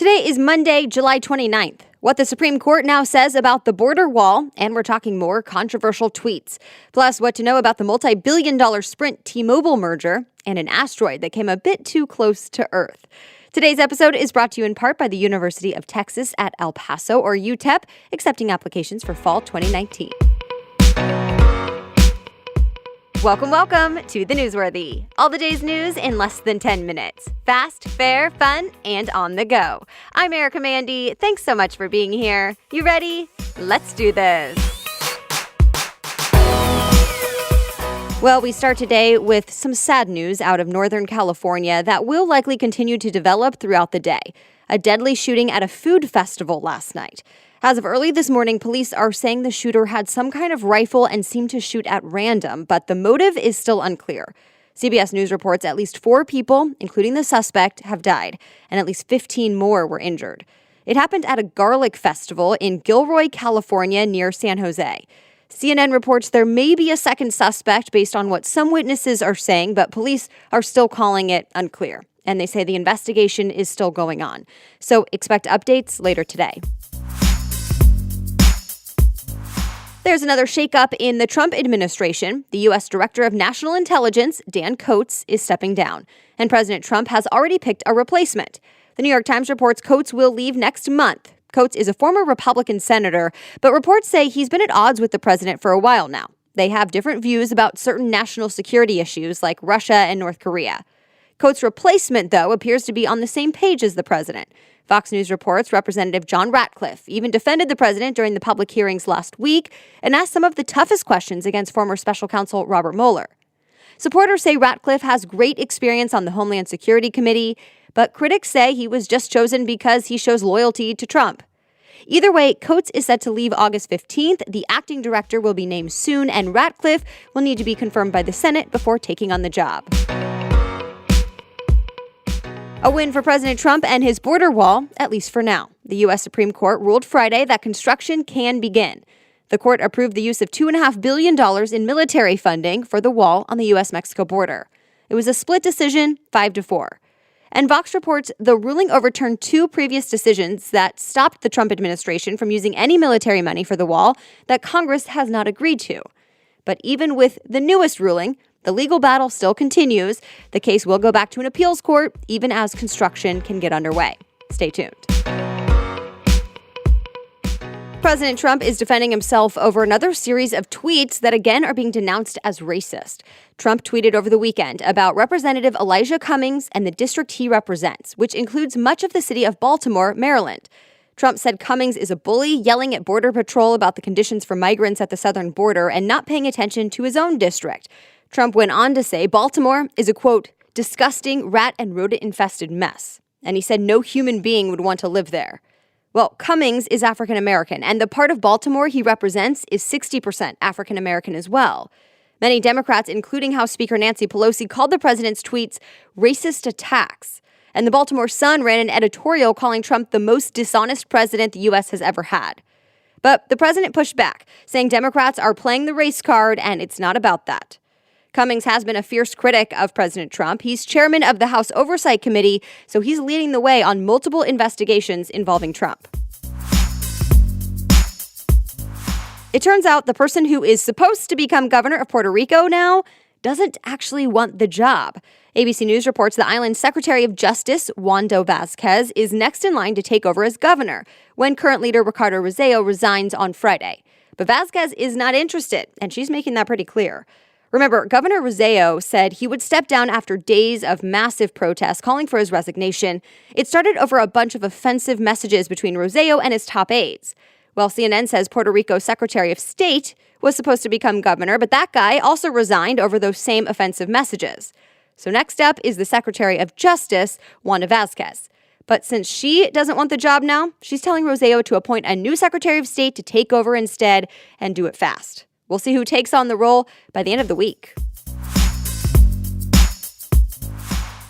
Today is Monday, July 29th. What the Supreme Court now says about the border wall, and we're talking more controversial tweets. Plus, what to know about the multi-billion-dollar Sprint T-Mobile merger and an asteroid that came a bit too close to Earth. Today's episode is brought to you in part by the University of Texas at El Paso, or UTEP, accepting applications for fall 2019. Welcome to The Newsworthy. All the day's news in less than 10 minutes. Fast, fair, fun, and on the go. I'm Erica Mandy. Thanks so much for being here. You ready? Let's do this. Well, we start today with some sad news out of Northern California that will likely continue to develop throughout the day. A deadly shooting at a food festival last night. As of early this morning, police are saying the shooter had some kind of rifle and seemed to shoot at random, but the motive is still unclear. CBS News reports at least 4 people, including the suspect, have died, and at least 15 more were injured. It happened at a garlic festival in Gilroy, California, near San Jose. CNN reports there may be a second suspect based on what some witnesses are saying, but police are still calling it unclear. And they say the investigation is still going on. So expect updates later today. There's another shakeup in the Trump administration. The U.S. Director of National Intelligence, Dan Coats, is stepping down, and President Trump has already picked a replacement. The New York Times reports Coats will leave next month. Coats is a former Republican senator, but reports say he's been at odds with the president for a while now. They have different views about certain national security issues like Russia and North Korea. Coats' replacement, though, appears to be on the same page as the president. Fox News reports Representative John Ratcliffe even defended the president during the public hearings last week and asked some of the toughest questions against former special counsel Robert Mueller. Supporters say Ratcliffe has great experience on the Homeland Security Committee, but critics say he was just chosen because he shows loyalty to Trump. Either way, Coats is set to leave August 15th. The acting director will be named soon, and Ratcliffe will need to be confirmed by the Senate before taking on the job. A win for President Trump and his border wall, at least for now. The U.S. Supreme Court ruled Friday that construction can begin. The court approved the use of $2.5 billion in military funding for the wall on the U.S.-Mexico border. It was a split decision, 5-4. And Vox reports the ruling overturned 2 previous decisions that stopped the Trump administration from using any military money for the wall that Congress has not agreed to. But even with the newest ruling, the legal battle still continues. The case will go back to an appeals court, even as construction can get underway. Stay tuned. President Trump is defending himself over another series of tweets that again are being denounced as racist. Trump tweeted over the weekend about Representative Elijah Cummings and the district he represents, which includes much of the city of Baltimore, Maryland. Trump said Cummings is a bully, yelling at Border Patrol about the conditions for migrants at the southern border and not paying attention to his own district. Trump went on to say Baltimore is a, quote, disgusting rat and rodent-infested mess. And he said no human being would want to live there. Well, Cummings is African American, and the part of Baltimore he represents is 60% African American as well. Many Democrats, including House Speaker Nancy Pelosi, called the president's tweets racist attacks. And the Baltimore Sun ran an editorial calling Trump the most dishonest president the U.S. has ever had. But the president pushed back, saying Democrats are playing the race card, and it's not about that. Cummings has been a fierce critic of President Trump. He's chairman of the House Oversight Committee, so he's leading the way on multiple investigations involving Trump. It turns out the person who is supposed to become governor of Puerto Rico now doesn't actually want the job. ABC News reports the island's Secretary of Justice, Wanda Vazquez, is next in line to take over as governor when current leader Ricardo Rossello resigns on Friday. But Vazquez is not interested, and she's making that pretty clear. Remember, Governor Rossello said he would step down after days of massive protests calling for his resignation. It started over a bunch of offensive messages between Rossello and his top aides. Well, CNN says Puerto Rico's Secretary of State was supposed to become governor, but that guy also resigned over those same offensive messages. So next up is the Secretary of Justice, Wanda Vazquez. But since she doesn't want the job now, she's telling Rossello to appoint a new Secretary of State to take over instead and do it fast. We'll see who takes on the role by the end of the week.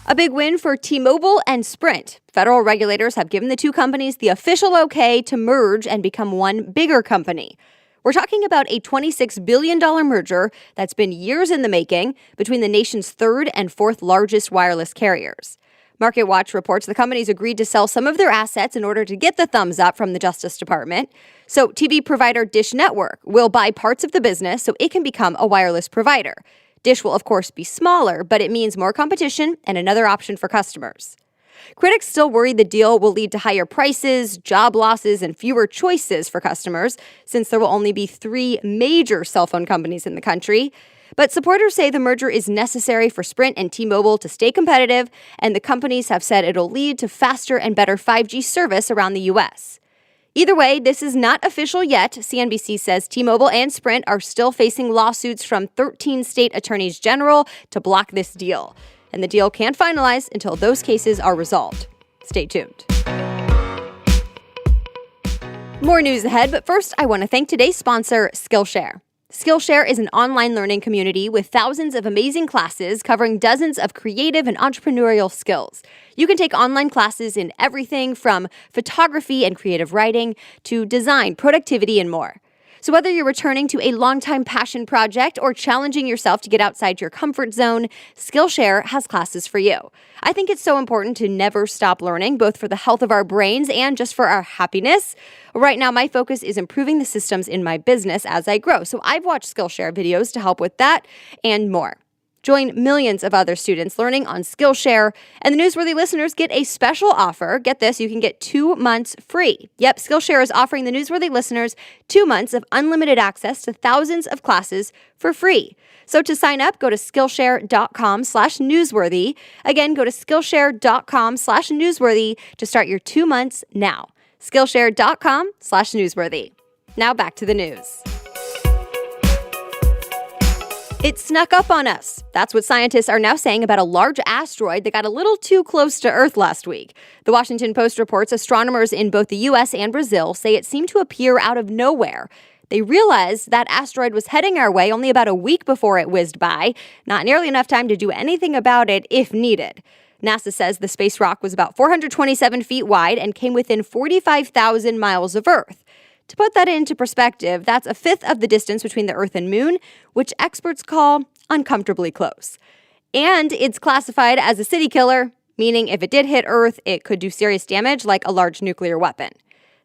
A big win for T-Mobile and Sprint. Federal regulators have given the two companies the official okay to merge and become one bigger company. We're talking about a $26 billion merger that's been years in the making between the nation's third and fourth largest wireless carriers. MarketWatch reports the companies agreed to sell some of their assets in order to get the thumbs up from the Justice Department. So TV provider Dish Network will buy parts of the business so it can become a wireless provider. Dish will, of course, be smaller, but it means more competition and another option for customers. Critics still worry the deal will lead to higher prices, job losses, and fewer choices for customers, since there will only be 3 major cell phone companies in the country. But supporters say the merger is necessary for Sprint and T-Mobile to stay competitive, and the companies have said it'll lead to faster and better 5G service around the U.S. Either way, this is not official yet. CNBC says T-Mobile and Sprint are still facing lawsuits from 13 state attorneys general to block this deal. And the deal can't finalize until those cases are resolved. Stay tuned. More news ahead, but first I want to thank today's sponsor, Skillshare. Skillshare is an online learning community with thousands of amazing classes covering dozens of creative and entrepreneurial skills. You can take online classes in everything from photography and creative writing to design, productivity, and more. So whether you're returning to a longtime passion project or challenging yourself to get outside your comfort zone, Skillshare has classes for you. I think it's so important to never stop learning, both for the health of our brains and just for our happiness. Right now, my focus is improving the systems in my business as I grow. So I've watched Skillshare videos to help with that and more. Join millions of other students learning on Skillshare, and the newsworthy listeners get a special offer. Get this, you can get 2 months free. Yep, Skillshare is offering the newsworthy listeners 2 months of unlimited access to thousands of classes for free. So to sign up, go to Skillshare.com/newsworthy. Again, go to Skillshare.com/newsworthy to start your 2 months now. Skillshare.com/newsworthy. Now back to the news. It snuck up on us. That's what scientists are now saying about a large asteroid that got a little too close to Earth last week. The Washington Post reports astronomers in both the U.S. and Brazil say it seemed to appear out of nowhere. They realized that asteroid was heading our way only about a week before it whizzed by, not nearly enough time to do anything about it if needed. NASA says the space rock was about 427 feet wide and came within 45,000 miles of Earth. To put that into perspective, that's a fifth of the distance between the Earth and Moon, which experts call uncomfortably close. And it's classified as a city killer, meaning if it did hit Earth, it could do serious damage like a large nuclear weapon.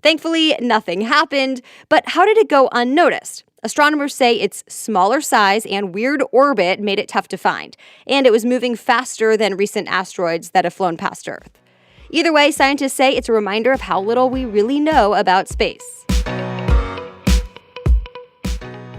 Thankfully, nothing happened, but how did it go unnoticed? Astronomers say its smaller size and weird orbit made it tough to find, and it was moving faster than recent asteroids that have flown past Earth. Either way, scientists say it's a reminder of how little we really know about space.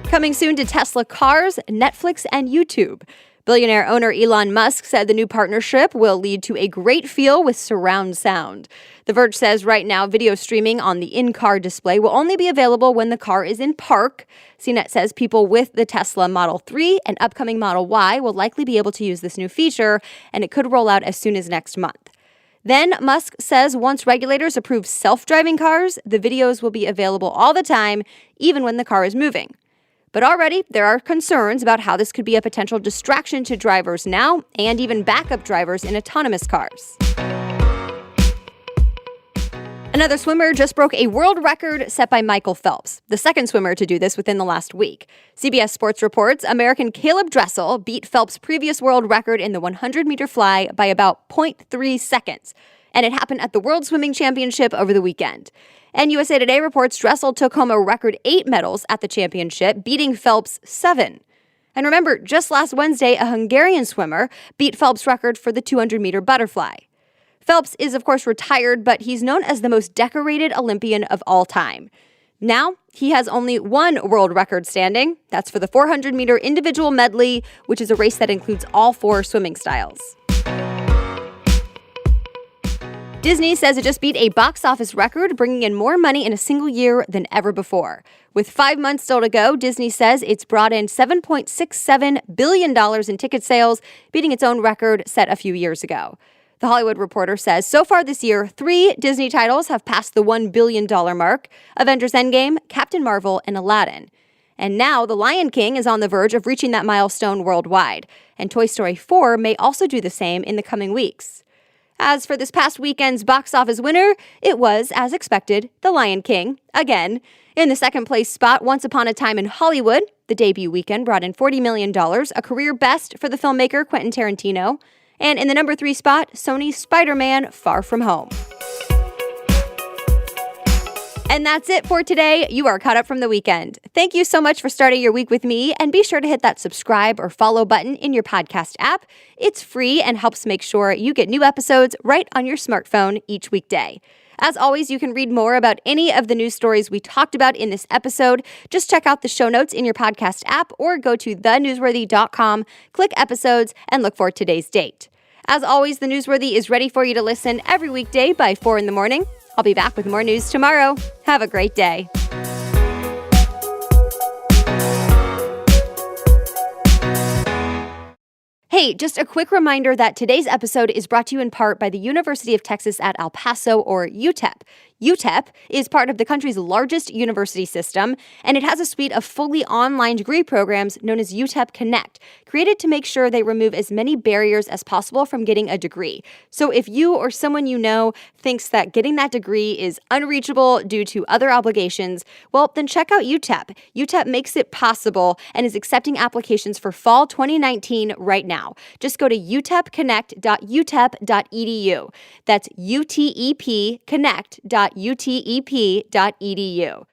Coming soon to Tesla cars, Netflix, and YouTube. Billionaire owner Elon Musk said the new partnership will lead to a great feel with surround sound. The Verge says right now video streaming on the in-car display will only be available when the car is in park. CNET says people with the Tesla Model 3 and upcoming Model Y will likely be able to use this new feature, and it could roll out as soon as next month. Then Musk says once regulators approve self-driving cars, the videos will be available all the time, even when the car is moving. But already, there are concerns about how this could be a potential distraction to drivers now and even backup drivers in autonomous cars. Another swimmer just broke a world record set by Michael Phelps, the second swimmer to do this within the last week. CBS Sports reports American Caleb Dressel beat Phelps' previous world record in the 100-meter fly by about 0.3 seconds. And it happened at the World Swimming Championship over the weekend. And USA Today reports Dressel took home a record 8 medals at the championship, beating Phelps' 7. And remember, just last Wednesday, a Hungarian swimmer beat Phelps' record for the 200-meter butterfly. Phelps is, of course, retired, but he's known as the most decorated Olympian of all time. Now, he has only one world record standing. That's for the 400-meter individual medley, which is a race that includes all 4 swimming styles. Disney says it just beat a box office record, bringing in more money in a single year than ever before. With 5 months still to go, Disney says it's brought in $7.67 billion in ticket sales, beating its own record set a few years ago. The Hollywood Reporter says so far this year, 3 Disney titles have passed the $1 billion mark: Avengers Endgame, Captain Marvel, and Aladdin. And now The Lion King is on the verge of reaching that milestone worldwide. And Toy Story 4 may also do the same in the coming weeks. As for this past weekend's box office winner, it was, as expected, The Lion King, again. In the second place spot, Once Upon a Time in Hollywood, the debut weekend brought in $40 million, a career best for the filmmaker Quentin Tarantino. And in the number 3 spot, Sony's Spider-Man Far From Home. And that's it for today. You are caught up from the weekend. Thank you so much for starting your week with me, and be sure to hit that subscribe or follow button in your podcast app. It's free and helps make sure you get new episodes right on your smartphone each weekday. As always, you can read more about any of the news stories we talked about in this episode. Just check out the show notes in your podcast app or go to thenewsworthy.com, click episodes, and look for today's date. As always, The Newsworthy is ready for you to listen every weekday by 4 in the morning. I'll be back with more news tomorrow. Have a great day. Hey, just a quick reminder that today's episode is brought to you in part by the University of Texas at El Paso, or UTEP. UTEP is part of the country's largest university system, and it has a suite of fully online degree programs known as UTEP Connect, created to make sure they remove as many barriers as possible from getting a degree. So if you or someone you know thinks that getting that degree is unreachable due to other obligations, well, then check out UTEP. UTEP makes it possible and is accepting applications for fall 2019 right now. Just go to utepconnect.utep.edu. That's utepconnect.utep.edu.